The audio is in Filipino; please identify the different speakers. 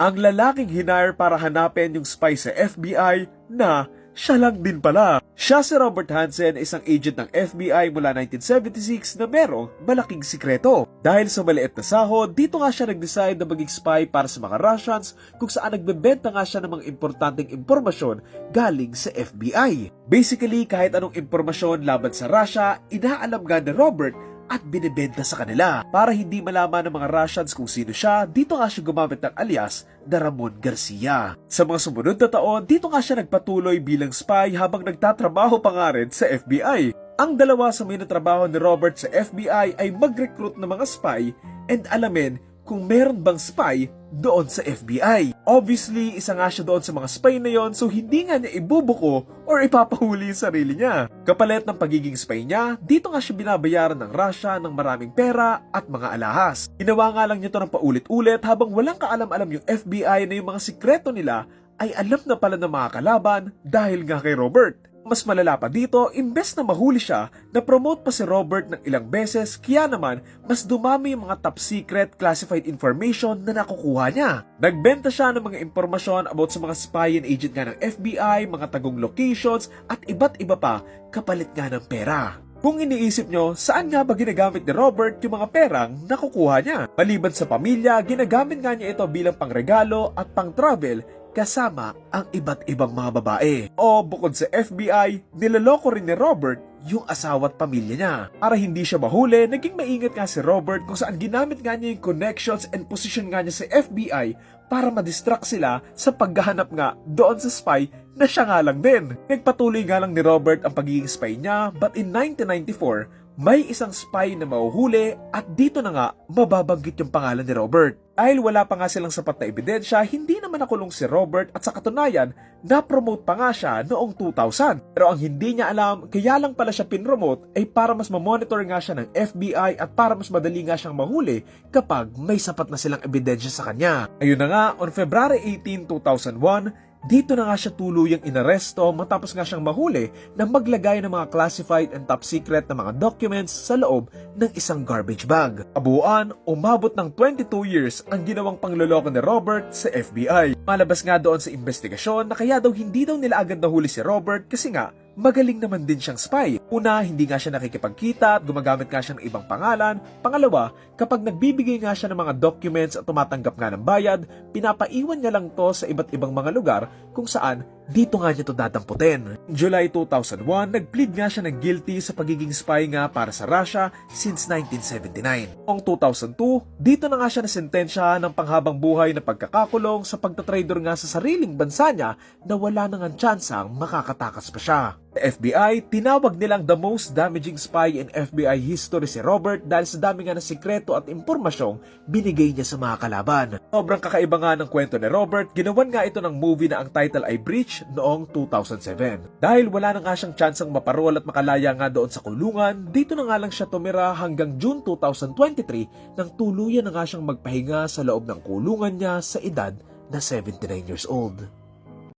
Speaker 1: Ang lalaking hinire para hanapin yung spy sa FBI na siya lang din pala. Siya si Robert Hansen, isang agent ng FBI mula 1976 na merong malaking sikreto. Dahil sa maliit na sahod, dito nga siya nag-decide na maging spy para sa mga Russians kung saan nagbebenta nga siya ng mga importanteng impormasyon galing sa FBI. Basically, kahit anong impormasyon laban sa Russia, inaalam nga ni Robert at binibenta sa kanila. Para hindi malaman ng mga Russians kung sino siya, dito nga siya gumamit ng alias na Ramon Garcia. Sa mga sumunod na taon, dito nga siya nagpatuloy bilang spy habang nagtatrabaho pa nga rin sa FBI. Ang dalawa sa may natrabaho ni Robert sa FBI ay mag-recruit ng mga spy and alamin kung meron bang spy doon sa FBI. Obviously, isa nga siya doon sa mga spy na yon, so hindi nga niya ibubuko or ipapahuli yung sarili niya. Kapalit ng pagiging spy niya, dito nga siya binabayaran ng Russia ng maraming pera at mga alahas. Ginawa nga lang niya to ng paulit-ulit habang walang kaalam-alam yung FBI na yung mga sikreto nila ay alam na pala ng mga kalaban dahil nga kay Robert. Mas malala pa dito, imbes na mahuli siya, na-promote pa si Robert ng ilang beses, kaya naman mas dumami yung mga top secret classified information na nakukuha niya. Nagbenta siya ng mga impormasyon about sa mga spy and agent nga ng FBI, mga tagong locations at iba't iba pa kapalit nga ng pera. Kung iniisip nyo, saan nga ba ginagamit ni Robert yung mga perang nakukuha niya? Maliban sa pamilya, ginagamit nga niya ito bilang pangregalo at pang-travel kasama ang iba't ibang mga babae. O bukod sa FBI, niloloko rin ni Robert yung asawa at pamilya niya. Para hindi siya mahuli, naging maingat nga si Robert kung saan ginamit nga niya yung connections and position nga niya sa FBI para madistract sila sa paghahanap nga doon sa spy na siya nga lang din. Nagpatuloy nga lang ni Robert ang pagiging spy niya, but in 1994, may isang spy na mahuhuli at dito na nga mababanggit yung pangalan ni Robert. Dahil wala pa nga silang sapat na ebidensya, hindi naman nakulong si Robert at sa katunayan, na-promote pa nga siya noong 2000. Pero ang hindi niya alam, kaya lang pala siya pinromote ay para mas mamonitor nga siya ng FBI at para mas madali nga siyang mahuli kapag may sapat na silang ebidensya sa kanya. Ayun na nga, on February 18, 2001, dito na nga siya tuluyang inaresto matapos nga siyang mahuli na maglagay ng mga classified and top secret na mga documents sa loob ng isang garbage bag. Kabuuan, umabot ng 22 years ang ginawang pangloloko ni Robert sa FBI. Malabas nga doon sa investigasyon na kaya daw hindi daw nila agad nahuli si Robert kasi nga magaling naman din siyang spy. Una, hindi nga siya nakikipagkita at gumagamit nga siya ng ibang pangalan. Pangalawa, kapag nagbibigay nga siya ng mga documents at tumatanggap nga ng bayad, pinapaiwan niya lang to sa iba't ibang mga lugar kung saan dito nga niya to dadamputin. July 2001, nag-plead nga siya ng guilty sa pagiging spy nga para sa Russia since 1979. Noong 2002, dito na nga siya nasentensya ng panghabang buhay na pagkakakulong sa pagtatrader nga sa sariling bansa niya na wala nang ang tsansang makakatakas pa siya. Sa FBI, tinawag nilang the most damaging spy in FBI history si Robert dahil sa dami nga ng sikreto at impormasyong binigay niya sa mga kalaban. Sobrang kakaiba nga ng kwento ni Robert, ginawan nga ito ng movie na ang title ay Breach noong 2007. Dahil wala na nga siyang tsansang maparol at makalaya nga doon sa kulungan, dito na nga lang siya tumira hanggang June 2023 nang tuluyan na nga siyang magpahinga sa loob ng kulungan niya sa edad na 79 years old.